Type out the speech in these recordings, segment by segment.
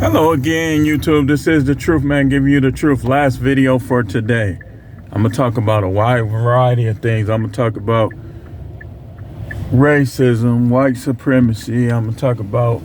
Hello again, YouTube. This is The Truth Man giving you the truth. Last video for today. I'm going to talk about a wide variety of things. I'm going to talk about racism, white supremacy. I'm going to talk about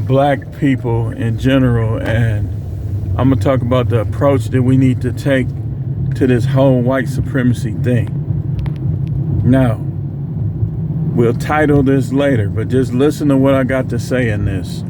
black people in general. And I'm going to talk about the approach that we need to take to this whole white supremacy thing. Now, we'll title this later, but just listen to what I got to say in this.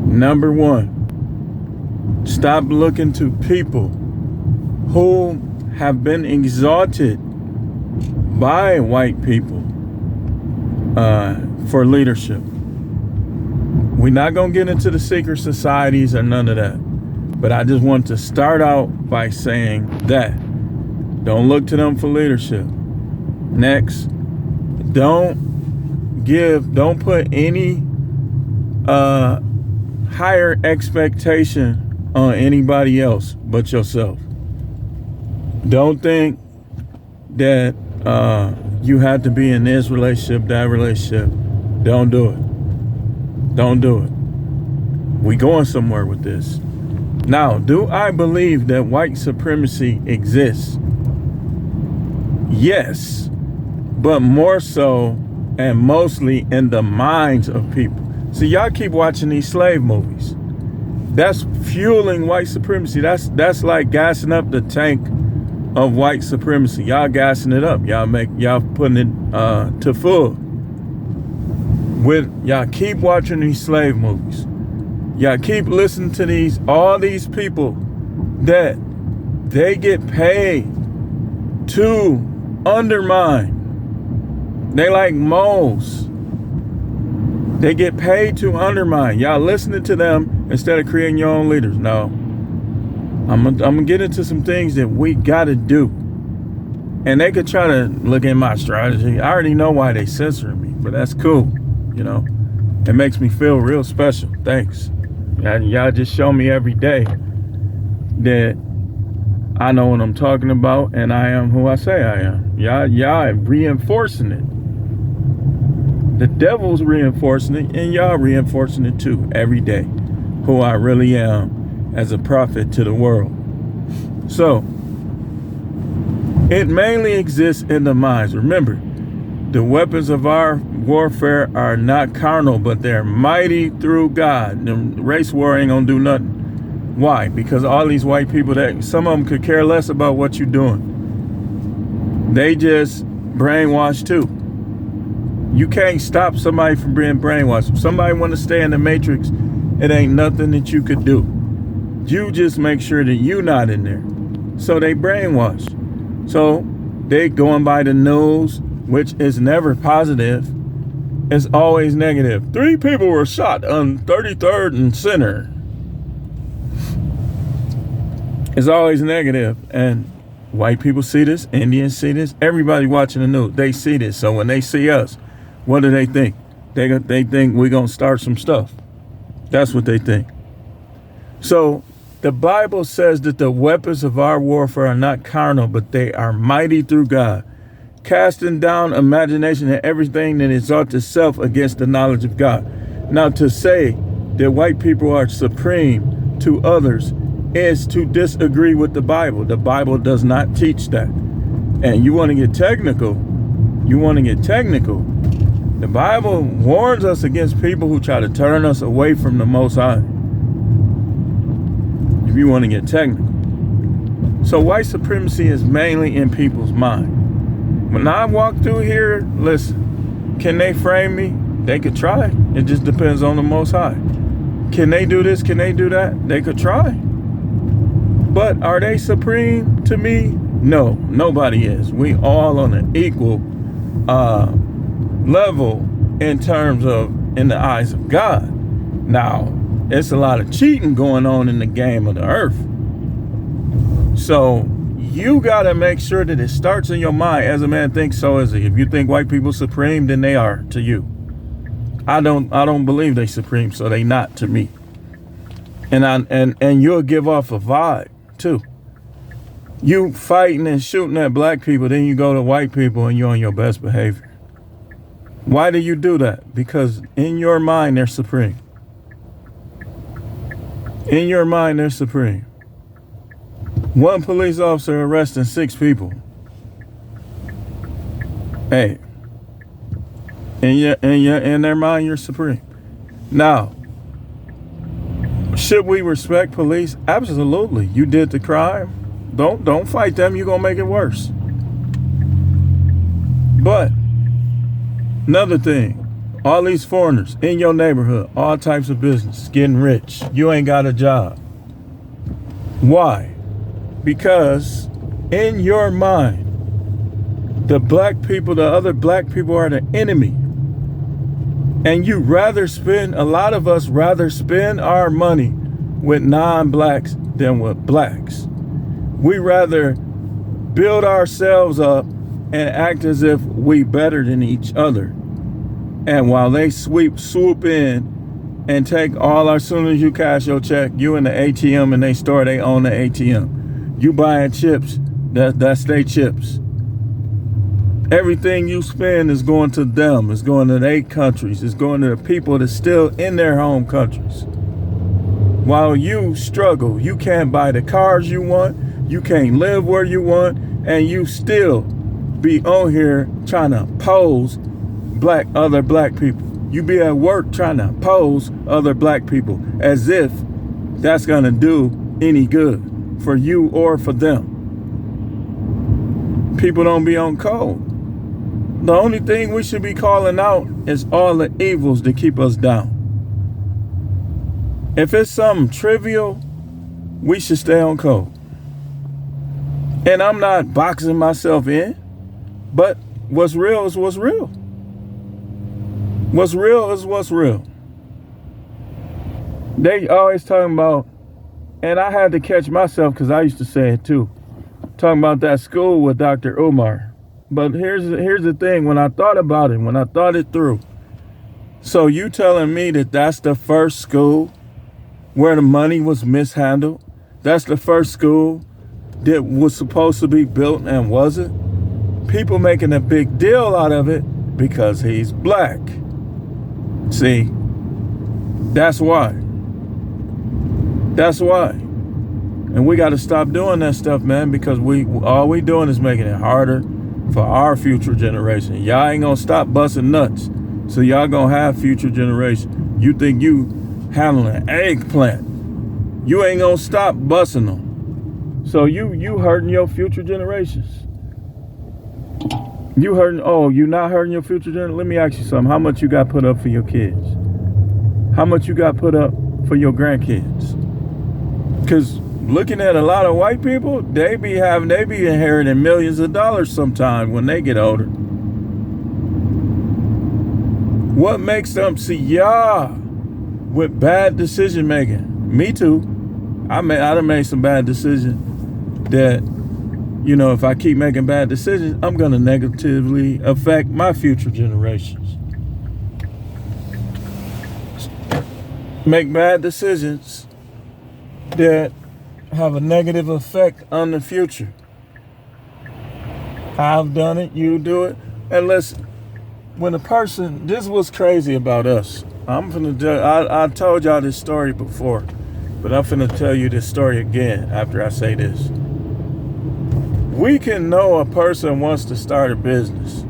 Number one, stop looking to people who have been exalted by white people for leadership. We're not going to get into the secret societies or none of that. But I just want to start out by saying that. Don't look to them for leadership. Next, don't put any higher expectation on anybody else but yourself. Don't think that you have to be in this relationship, that relationship. Don't do it. Don't do it. We going somewhere with this. Now, do I believe that white supremacy exists? Yes, but more so and mostly in the minds of people. See, y'all keep watching these slave movies. That's fueling white supremacy. That's like gassing up the tank of white supremacy. Y'all gassing it up. Y'all putting it to full. Y'all keep watching these slave movies. Y'all keep listening to all these people that they get paid to undermine. They like moles. They get paid to undermine. Y'all listening to them instead of creating your own leaders. No. I'm gonna get into some things that we gotta do. And they could try to look at my strategy. I already know why they censoring me, but that's cool. You know, it makes me feel real special. Thanks. Y'all just show me every day that I know what I'm talking about and I am who I say I am. Y'all reinforcing it. The devil's reinforcing it and y'all reinforcing it too every day. Who I really am as a prophet to the world. So, it mainly exists in the minds. Remember, the weapons of our warfare are not carnal, but they're mighty through God. The race war ain't gonna do nothing. Why? Because all these white people, that some of them could care less about what you're doing. They just brainwashed too. You can't stop somebody from being brainwashed. If somebody want to stay in the matrix, it ain't nothing that you could do. You just make sure that you're not in there. So they brainwashed. So they going by the news, which is never positive. It's always negative. 3 people were shot on 33rd and Center. It's always negative. And white people see this, Indians see this, everybody watching the news, they see this. So when they see us, what do they think? They think we're going to start some stuff. That's what they think. So the Bible says that the weapons of our warfare are not carnal, but they are mighty through God, casting down imagination and everything that exalts itself against the knowledge of God. Now, to say that white people are supreme to others is to disagree with the Bible. The Bible does not teach that. And you want to get technical. The Bible warns us against people who try to turn us away from the Most High. If you want to get technical. So white supremacy is mainly in people's mind. When I walk through here, listen, can they frame me? They could try. It just depends on the Most High. Can they do this? Can they do that? They could try. But are they supreme to me? No, nobody is. We all on an equal level in terms of in the eyes of God. Now, it's a lot of cheating going on in the game of the earth. So you got to make sure that it starts in your mind. As a man thinks, so is he. If you think white people supreme, then they are to you. I don't believe they supreme, so they not to me. And you'll give off a vibe too. You fighting and shooting at black people, then you go to white people and you're on your best behavior. Why do you do that? Because in your mind, they're supreme. In your mind, they're supreme. One police officer arresting 6 people. Hey, in their mind, you're supreme. Now, should we respect police? Absolutely. You did the crime. Don't fight them. You're gonna make it worse. But another thing, all these foreigners in your neighborhood, all types of business, getting rich. You ain't got a job. Why? Because in your mind, the black people, the other black people are the enemy. And a lot of us rather spend our money with non-blacks than with blacks. We rather build ourselves up and act as if we better than each other. And while they swoop in and take as soon as you cash your check, you in the ATM and they store, they own the ATM. You buying chips, that's their chips. Everything you spend is going to them. It's going to their countries. It's going to the people that's still in their home countries. While you struggle, you can't buy the cars you want. You can't live where you want. And you still be on here trying to oppose other black people. You be at work trying to oppose other black people as if that's going to do any good for you or for them. People don't be on code. The only thing we should be calling out is all the evils that keep us down. If it's something trivial, we should stay on code. And I'm not boxing myself in, but what's real is what's real. What's real is what's real. They always talking about, and I had to catch myself because I used to say it too, talking about that school with Dr. Umar. But here's the thing, when I thought about it, when I thought it through, so you telling me that that's the first school where the money was mishandled? That's the first school that was supposed to be built and wasn't? People making a big deal out of it because he's black. See, that's why. That's why. And we got to stop doing that stuff, man, because all we doing is making it harder for our future generation. Y'all ain't gonna stop busting nuts, so y'all gonna have future generation. You think you handling an eggplant, you ain't gonna stop busting them, so you hurting your future generations. You not hurting your future generation. Let me ask you something. How much you got put up for your kids? How much you got put up for your grandkids? Because looking at a lot of white people, they be inheriting millions of dollars sometime when they get older. What makes them see y'all with bad decision making? Me too. I done made some bad decisions that, if I keep making bad decisions, I'm gonna negatively affect my future generations. Make bad decisions that have a negative effect on the future. I've done it, you do it. And listen, this is what's crazy about us. I told y'all this story before, but I'm finna tell you this story again after I say this. We can know a person wants to start a business,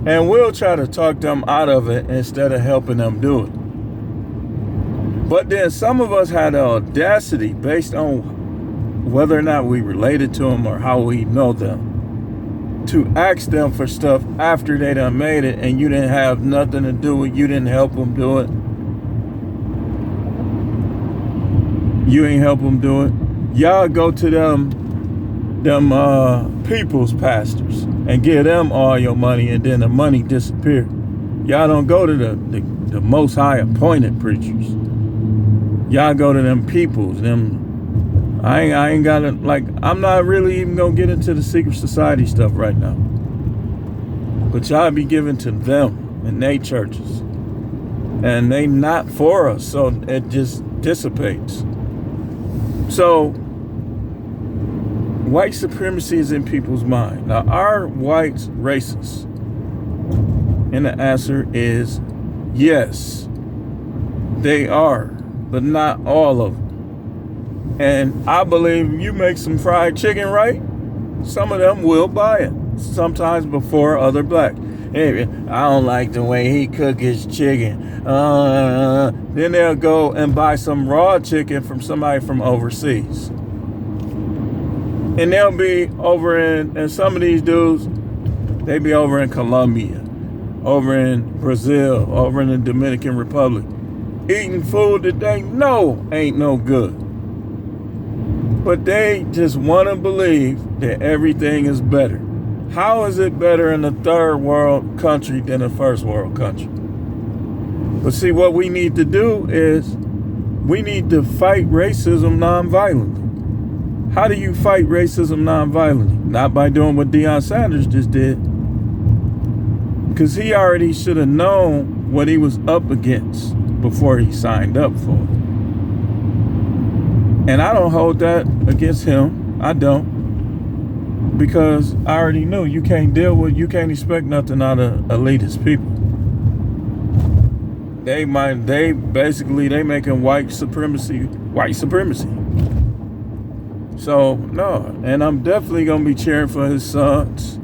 and we'll try to talk them out of it instead of helping them do it. But then some of us had the audacity, based on whether or not we related to them or how we know them, to ask them for stuff after they done made it and you didn't have nothing to do with it. You didn't help them do it. You ain't help them do it. Y'all go to them people's pastors and give them all your money, and then the money disappear. Y'all don't go to the most high appointed preachers. Y'all go to them peoples, them. I ain't got it. Like, I'm not really even gonna get into the secret society stuff right now. But y'all be giving to them and they churches, and they not for us, so it just dissipates. So white supremacy is in people's mind. Now, are whites racist? And the answer is yes, they are, but not all of them. And I believe if you make some fried chicken right, some of them will buy it. Sometimes before other blacks. Hey, I don't like the way he cook his chicken. Then they'll go and buy some raw chicken from somebody from overseas. And they'll be over and some of these dudes, they be over in Colombia, over in Brazil, over in the Dominican Republic, eating food that they know ain't no good. But they just want to believe that everything is better. How is it better in a third world country than a first world country? But see, what we need to do is we need to fight racism nonviolently. How do you fight racism nonviolently? Not by doing what Deion Sanders just did. Because he already should have known what he was up against before he signed up for it. And I don't hold that against him. I don't. Because I already knew you can't expect nothing out of elitist people. They making white supremacy. So, no. And I'm definitely going to be cheering for his sons,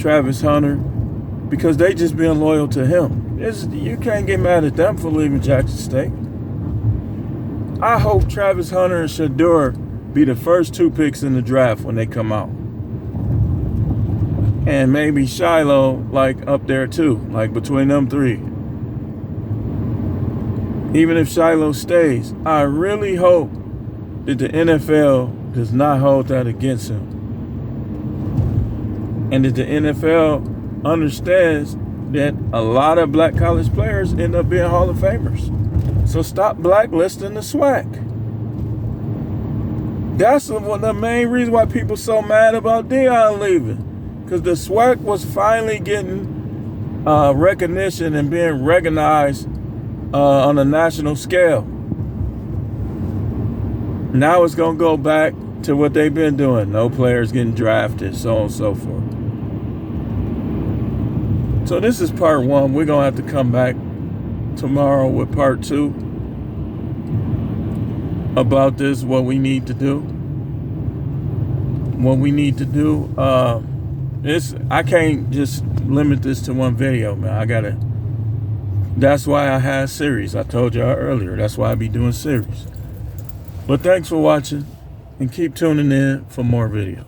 Travis Hunter, because they just being loyal to him. You can't get mad at them for leaving Jackson State. I hope Travis Hunter and Shador be the first 2 picks in the draft when they come out. And maybe Shiloh, like, up there too, like between them 3. Even if Shiloh stays, I really hope that the NFL does not hold that against him. And that the NFL understands that a lot of black college players end up being Hall of Famers. So stop blacklisting the SWAC. That's one of the main reasons why people so mad about Deion leaving. Because the SWAC was finally getting recognition and being recognized on a national scale. Now it's going to go back to what they've been doing. No players getting drafted, so on and so forth. So this is part 1. We're going to have to come back tomorrow with part 2 about this, what we need to do. What we need to do. I can't just limit this to one video, man. That's why I had series. I told y'all earlier. That's why I be doing series. But thanks for watching and keep tuning in for more videos.